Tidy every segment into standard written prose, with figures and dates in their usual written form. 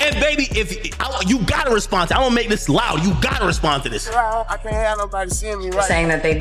And baby, you gotta respond to it. I don't make this loud. You gotta respond to this. I can't have nobody seeing me right. Saying that they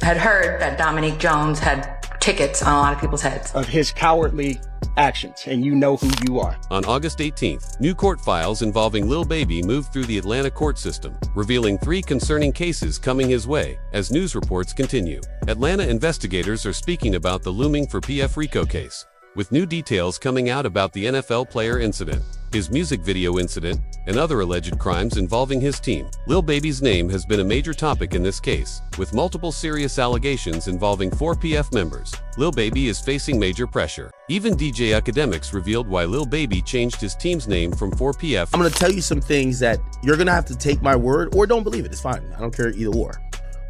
had heard that Dominique Jones had tickets on a lot of people's heads. Of his cowardly actions, and you know who you are. On August 18th, new court files involving Lil Baby moved through the Atlanta court system, revealing 3 concerning cases coming his way as news reports continue. Atlanta investigators are speaking about the looming for PF RICO case, with new details coming out about the NFL player incident, his music video incident, and other alleged crimes involving his team. Lil Baby's name has been a major topic in this case, with multiple serious allegations involving 4 PF members. Lil Baby is facing major pressure. Even DJ Akademiks revealed why Lil Baby changed his team's name from 4PF. I'm gonna tell you some things that you're gonna have to take my word or don't believe it. It's fine. I don't care either or.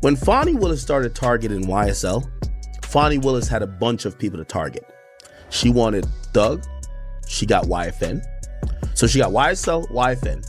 When Fonnie Willis started targeting YSL, Fonnie Willis had a bunch of people to target. She wanted Thug. She got YFN. So she got YSL, YFN.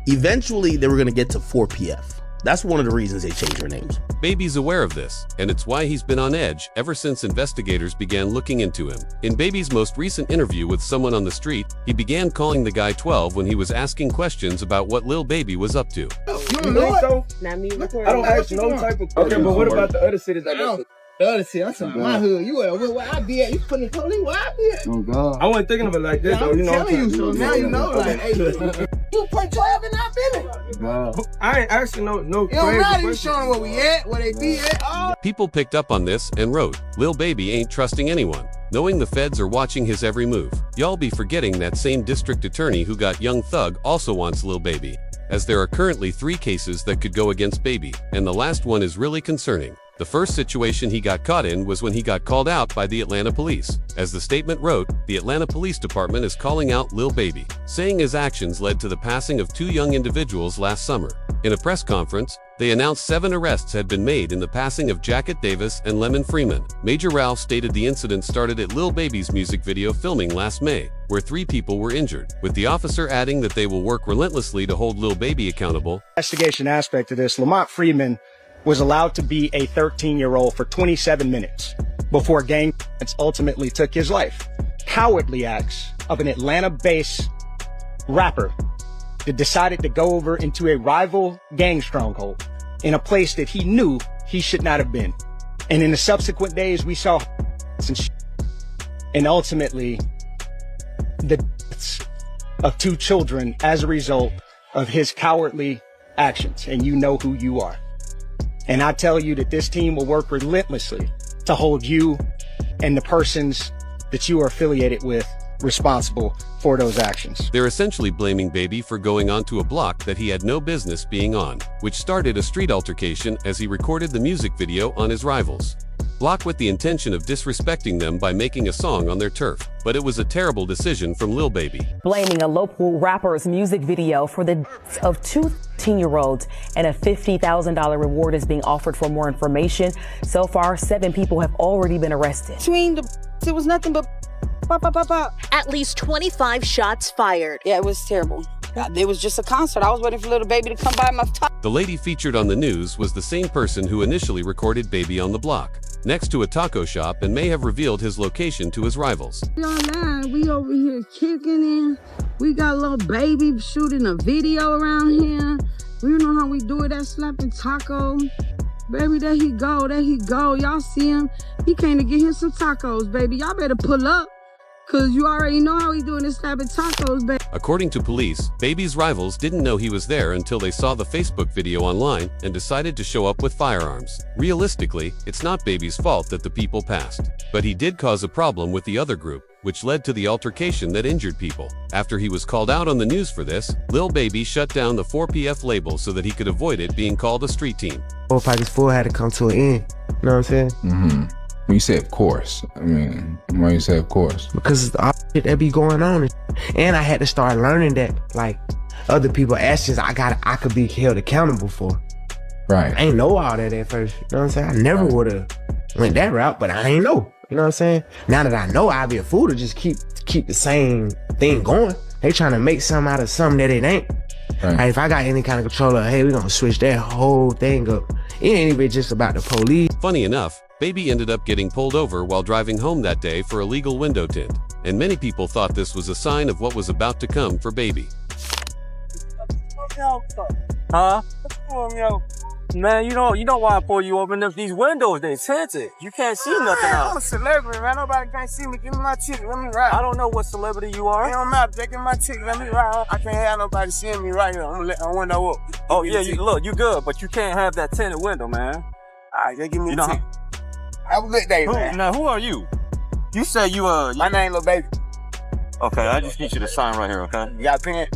Eventually, they were going to get to 4PF. That's one of the reasons they changed their names. Baby's aware of this, and it's why he's been on edge ever since investigators began looking into him. In Baby's most recent interview with someone on the street, he began calling the guy 12 when he was asking questions about what Lil Baby was up to. You don't think so? Not me recording. I don't ask no type of question. Okay, but what about the other cities? The other city, I'm talking about my hood. You where I be at? You putting the police where I be at? Oh God. I wasn't thinking of it like this, though. I'm You know telling you, so what I'm now you know, like, hey, you put 12 in our business. God. I ain't asking no It don't crazy matter, you questions. showing where we at, where they be at. Oh. People picked up on this and wrote, Lil Baby ain't trusting anyone, knowing the feds are watching his every move. Y'all be forgetting that same district attorney who got Young Thug also wants Lil Baby, as there are currently 3 cases that could go against Baby, and the last one is really concerning. The first situation he got caught in was when he got called out by the Atlanta police. As the statement wrote, the Atlanta Police Department is calling out Lil Baby, saying his actions led to the passing of 2 young individuals last summer. In a press conference, they announced 7 arrests had been made in the passing of Jacket Davis and Lemon Freeman. Major Ralph stated the incident started at Lil Baby's music video filming last May, where 3 people were injured, with the officer adding that they will work relentlessly to hold Lil Baby accountable. Investigation aspect of this, Lamont Freeman was allowed to be a 13-year-old for 27 minutes before gang ultimately took his life. Cowardly acts of an Atlanta-based rapper that decided to go over into a rival gang stronghold in a place that he knew he should not have been. And in the subsequent days, we saw and ultimately the deaths of 2 children as a result of his cowardly actions. And you know who you are. And I tell you that this team will work relentlessly to hold you and the persons that you are affiliated with responsible for those actions. They're essentially blaming Baby for going onto a block that he had no business being on, which started a street altercation as he recorded the music video on his rivals' block with the intention of disrespecting them by making a song on their turf. But it was a terrible decision from Lil Baby. Blaming a local rapper's music video for the deaths of 2 13-year-olds, and a $50,000 reward is being offered for more information. So far, 7 people have already been arrested. Between it was nothing but pop, pop, pop, pop. At least 25 shots fired. Yeah, it was terrible. It was just a concert. I was waiting for Lil Baby to come by my top. The lady featured on the news was the same person who initially recorded Baby on the block, next to a taco shop, and may have revealed his location to his rivals. We online, we over here kicking in. We got Lil Baby shooting a video around here. You know how we do it at Slapping Taco. Baby, there he go, there he go. Y'all see him? He came to get him some tacos, baby. Y'all better pull up, cause you already know how he doing this Slapping Tacos, baby. According to police, Baby's rivals didn't know he was there until they saw the Facebook video online and decided to show up with firearms. Realistically, it's not Baby's fault that the people passed, but he did cause a problem with the other group, which led to the altercation that injured people. After he was called out on the news for this, Lil Baby shut down the 4PF label so that he could avoid it being called a street team. 4 Pockets Full had to come to an end, you know what I'm saying? Mm-hmm. When you say of course, I mean, why you say of course? Because all shit that be going on. And I had to start learning that, like, other people actions I could be held accountable for. Right. I ain't know all that at first, you know what I'm saying? I never would have went that route, but I ain't know. You know what I'm saying? Now that I know, I'd be a fool to just keep the same thing going. They trying to make something out of something that it ain't. Right. Like, if I got any kind of control of, hey, we gonna switch that whole thing up. It ain't even just about the police. Funny enough, Baby ended up getting pulled over while driving home that day for illegal window tint, and many people thought this was a sign of what was about to come for Baby. Huh? Man, you know why I pull you open up these windows? They tinted. You can't see nothing I'm out. a celebrity, man. Nobody can't see me. Give me my ticket. Let me ride. I don't know what celebrity you are. It don't matter. They give me my ticket. Let me ride. I can't have nobody seeing me right here. I'm gonna let my window up. Oh yeah, you good, but you can't have that tinted window, man. All right, they give me You a know ticket. Have a good day, man. Now who are you? You say you My name Lil Baby. Okay, I just need you to sign right here, okay? You got a pen?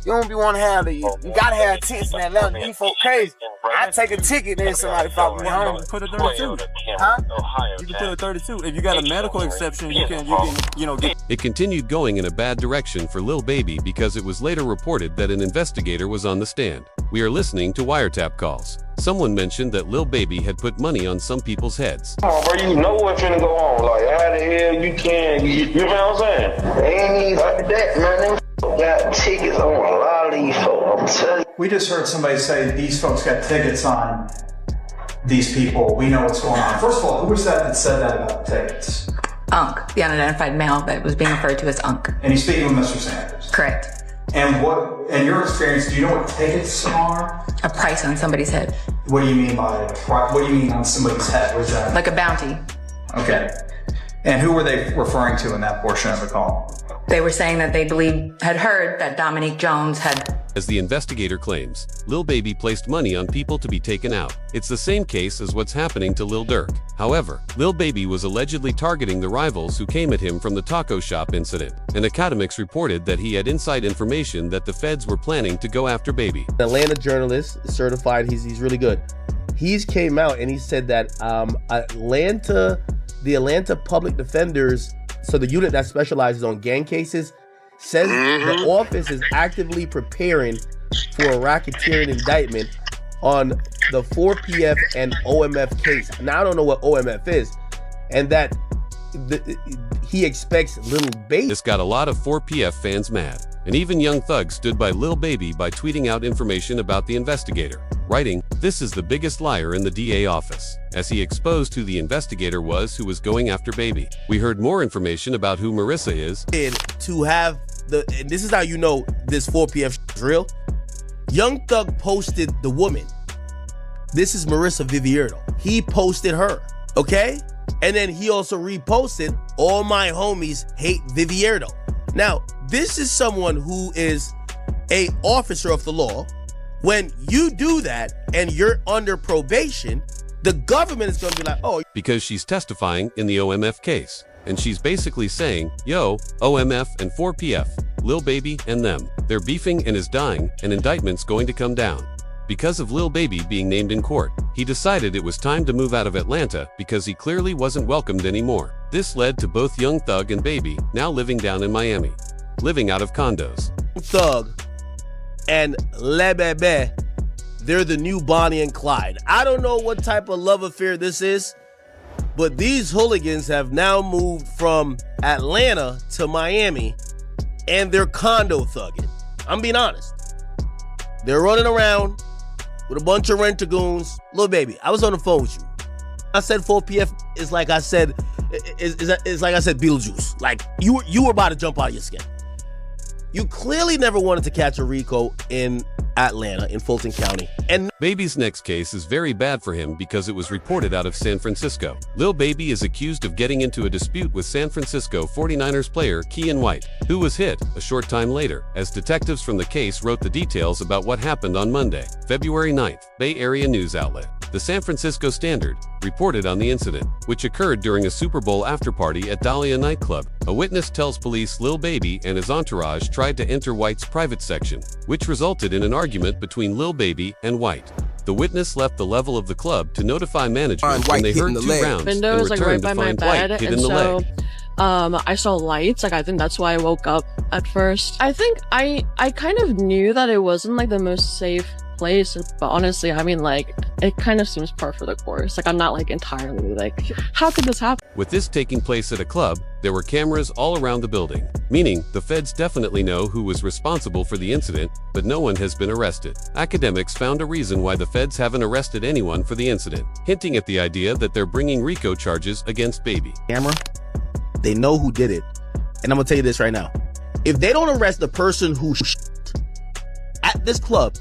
You don't be want to have these. You gotta have tickets in Atlanta. These folk crazy. I take a ticket, then somebody follow me home. Put a 32. Huh? You can put a 32. If you got a medical exception, you can get. It continued going in a bad direction for Lil Baby because it was later reported that an investigator was on the stand. We are listening to wiretap calls. Someone mentioned that Lil Baby had put money on some people's heads. Come on, bro, you know what's finna go on. Like, how the hell you can, you know what I'm saying? They ain't even like that, man. Them got tickets on a lot of these folks, I'm telling you. We just heard somebody say these folks got tickets on these people. We know what's going on. First of all, who was that said that about the tickets? Unc, the unidentified male that was being referred to as Unc. And he's speaking with Mr. Sanders. Correct. And what, in your experience, do you know what tickets are? A price on somebody's head. What do you mean by what do you mean on somebody's head? What is that? Like a bounty. Okay. And who were they referring to in that portion of the call? They were saying that they had heard that Dominique Jones had. As the investigator claims, Lil Baby placed money on people to be taken out. It's the same case as what's happening to Lil Durk. However, Lil Baby was allegedly targeting the rivals who came at him from the taco shop incident. And Akademiks reported that he had inside information that the feds were planning to go after Baby. An Atlanta journalist, certified, he's really good. He's came out and he said that the Atlanta Public Defenders, so the unit that specializes on gang cases, says the office is actively preparing for a racketeering indictment on the 4PF and OMF case. Now, I don't know what OMF is, and that he expects Lil Baby. This got a lot of 4PF fans mad, and even Young Thug stood by Lil Baby by tweeting out information about the investigator, writing, "This is the biggest liar in the DA office," as he exposed who the investigator was who was going after Baby. We heard more information about who Marissa is. To have and this is how you know this 4PF is real. Young Thug posted the woman. This is Marissa Vivierdo. He posted her, okay? And then he also reposted, "All my homies hate Vivierdo." Now, this is someone who is a officer of the law. When you do that and you're under probation, the government is going to be like, oh. Because she's testifying in the OMF case. And she's basically saying, yo, OMF and 4PF, Lil Baby and them, they're beefing and is dying, and indictment's going to come down. Because of Lil Baby being named in court, he decided it was time to move out of Atlanta because he clearly wasn't welcomed anymore. This led to both Young Thug and Baby now living down in Miami, living out of condos. Thug and Le Bebe, they're the new Bonnie and Clyde. I don't know what type of love affair this is, but these hooligans have now moved from Atlanta to Miami, and they're condo thugging. I'm being honest. They're running around with a bunch of rent-a-goons. Lil Baby, I was on the phone with you. I said 4PF is like I said, is like I said Beetlejuice. Like you were about to jump out of your skin. You clearly never wanted to catch a RICO in Atlanta, in Fulton County. And Baby's next case is very bad for him because it was reported out of San Francisco. Lil Baby is accused of getting into a dispute with San Francisco 49ers player Keon White, who was hit a short time later, as detectives from the case wrote the details about what happened on Monday, February 9th. Bay Area news outlet, the San Francisco Standard, reported on the incident, which occurred during a Super Bowl after-party at Dahlia nightclub. A witness tells police Lil Baby and his entourage tried to enter White's private section, which resulted in an argument between Lil Baby and White. The witness left the level of the club to notify management when they heard 2 rounds windows, and like right returned by to my find bed, White hit and in the leg. I saw lights. Like I think that's why I woke up at first. I think I kind of knew that it wasn't like the most safe place, but honestly, I mean, like, it kind of seems par for the course. Like, I'm not like entirely like, how could this happen? With this taking place at a club, there were cameras all around the building, meaning the feds definitely know who was responsible for the incident, but no one has been arrested. Akademiks found a reason why the feds haven't arrested anyone for the incident, hinting at the idea that they're bringing RICO charges against Baby. Camera, they know who did it. And I'm gonna tell you this right now. If they don't arrest the person who at this club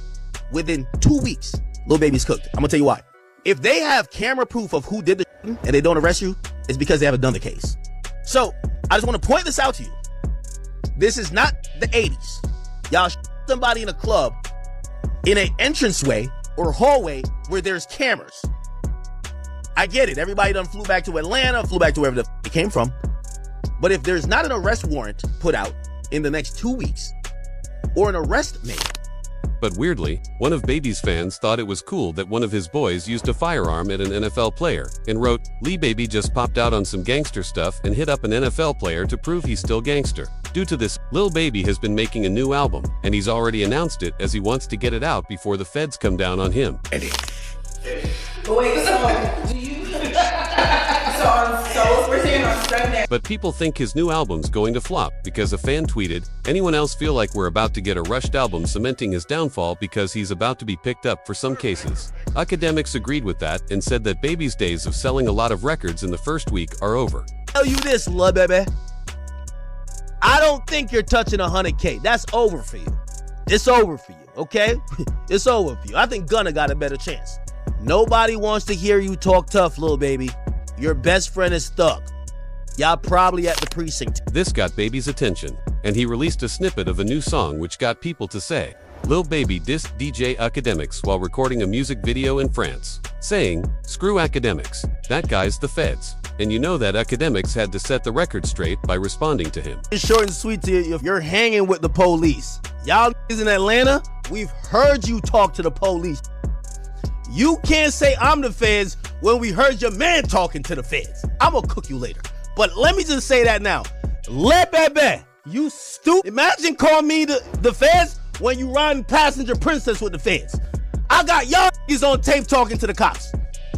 within 2 weeks, Lil Baby's cooked. I'm gonna tell you why. If they have camera proof of who did the and they don't arrest you, it's because they haven't done the case. So I just want to point this out to you. This is not the 80s. Y'all somebody in a club in an entranceway or hallway where there's cameras. I get it. Everybody done flew back to Atlanta, flew back to wherever they came from. But if there's not an arrest warrant put out in the next 2 weeks or an arrest made. But weirdly, one of Baby's fans thought it was cool that one of his boys used a firearm at an NFL player and wrote, Lil Baby just popped out on some gangster stuff and hit up an NFL player to prove he's still gangster. Due to this, Lil Baby has been making a new album, and he's already announced it as he wants to get it out before the feds come down on him. Wait, so do you? So we're saying on Sunday. But people think his new album's going to flop because a fan tweeted, anyone else feel like we're about to get a rushed album cementing his downfall because he's about to be picked up for some cases? Akademiks agreed with that and said that Baby's days of selling a lot of records in the first week are over. Tell you this, Lil Baby. I don't think you're touching 100K. That's over for you. It's over for you, okay? It's over for you. I think Gunna got a better chance. Nobody wants to hear you talk tough, Lil Baby. Your best friend is Thug. Y'all probably at the precinct. This got Baby's attention, and he released a snippet of a new song which got people to say, Lil Baby dissed DJ Akademiks while recording a music video in France, saying, screw Akademiks, that guy's the feds. And you know that Akademiks had to set the record straight by responding to him. It's short and sweet to you if you're hanging with the police. Y'all in Atlanta, we've heard you talk to the police. You can't say I'm the feds when we heard your man talking to the feds. I'm gonna cook you later. But let me just say that now. Lil Baby, you stupid. Imagine calling me the feds when you riding passenger princess with the feds. I got y'all on tape talking to the cops.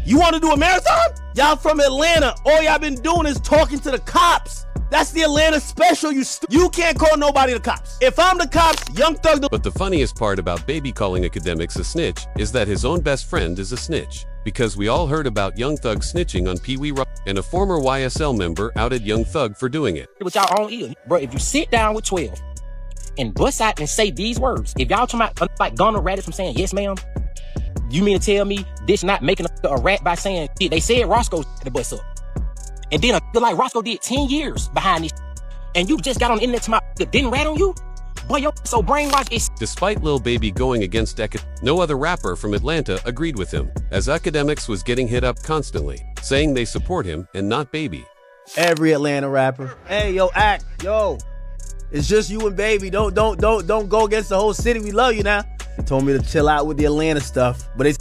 You want to do a marathon? Y'all from Atlanta. All y'all been doing is talking to the cops. That's the Atlanta special, you can't call nobody the cops. If I'm the cops, Young Thug... But the funniest part about Baby calling Akademiks a snitch is that his own best friend is a snitch. Because we all heard about Young Thug snitching on Pee Wee Rock, and a former YSL member outed Young Thug for doing it. With y'all own ear. Bro, if you sit down with 12 and bust out and say these words, if y'all talking about like Gunna Raditz from saying, yes ma'am, you mean to tell me this not making a rat by saying, shit, they said Roscoe the bus up. And then like Roscoe did 10 years behind this, and you just got on the internet to my didn't rat on you? Boy, yo, so brainwashed is. Despite Lil Baby going against no other rapper from Atlanta agreed with him, as Akademiks was getting hit up constantly, saying they support him and not Baby. Every Atlanta rapper. Hey, yo, it's just you and Baby. Don't go against the whole city. We love you now. They told me to chill out with the Atlanta stuff, but they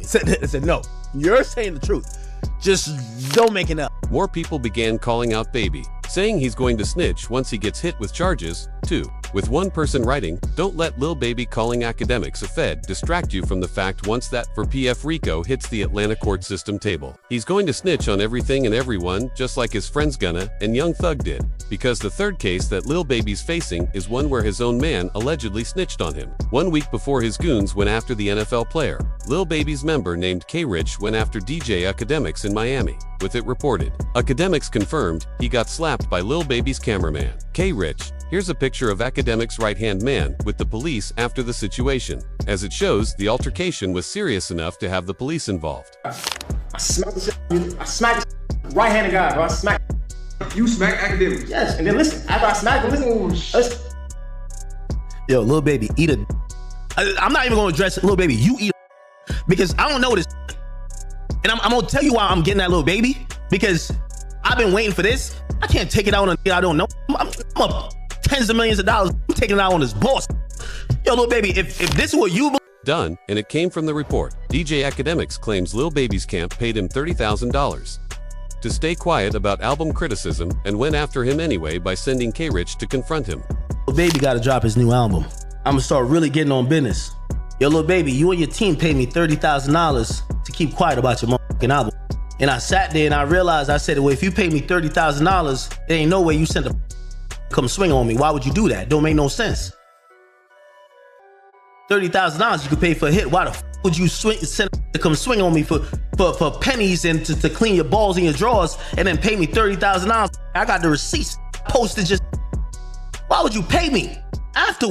said no. You're saying the truth. Just don't make it up. More people began calling out Baby, saying he's going to snitch once he gets hit with charges, too. With one person writing, don't let Lil Baby calling Akademiks a fed distract you from the fact once that for PF Rico hits the Atlanta court system table. He's going to snitch on everything and everyone, just like his friends Gunna and Young Thug did. Because the third case that Lil Baby's facing is one where his own man allegedly snitched on him. 1 week before his goons went after the NFL player, Lil Baby's member named K-Rich went after DJ Akademiks in Miami. With it reported, Akademiks confirmed he got slapped by Lil Baby's cameraman. K-Rich, here's a picture of Akademiks' right-hand man with the police after the situation. As it shows, the altercation was serious enough to have the police involved. I smacked right-handed guy, bro. I smacked. You smacked Akademiks? Yes, and then listen, after I smacked him, listen. Yo, Lil Baby, eat a... I'm not even gonna address it, Lil Baby, you eat a... Because I don't know this. And I'm gonna tell you why I'm getting that Lil Baby. Because I've been waiting for this. I can't take it out on a I don't know. I'm up tens of millions of dollars. I'm taking it out on this boss. Yo, Lil Baby, if this is what you done, and it came from the report. DJ Akademiks claims Lil Baby's camp paid him $30,000 to stay quiet about album criticism and went after him anyway by sending K-Rich to confront him. Lil Baby gotta drop his new album. I'm gonna start really getting on business. Yo, Lil Baby, you and your team paid me $30,000 to keep quiet about your motherfucking album. And I sat there and I realized, I said, well, if you paid me $30,000, there ain't no way you sent a come swing on me. Why would you do that? Don't make no sense. $30,000 you could pay for a hit. Why the would you send to come swing on me for pennies and to clean your balls in your drawers and then pay me $30,000? I got the receipts posted just. Why would you pay me after?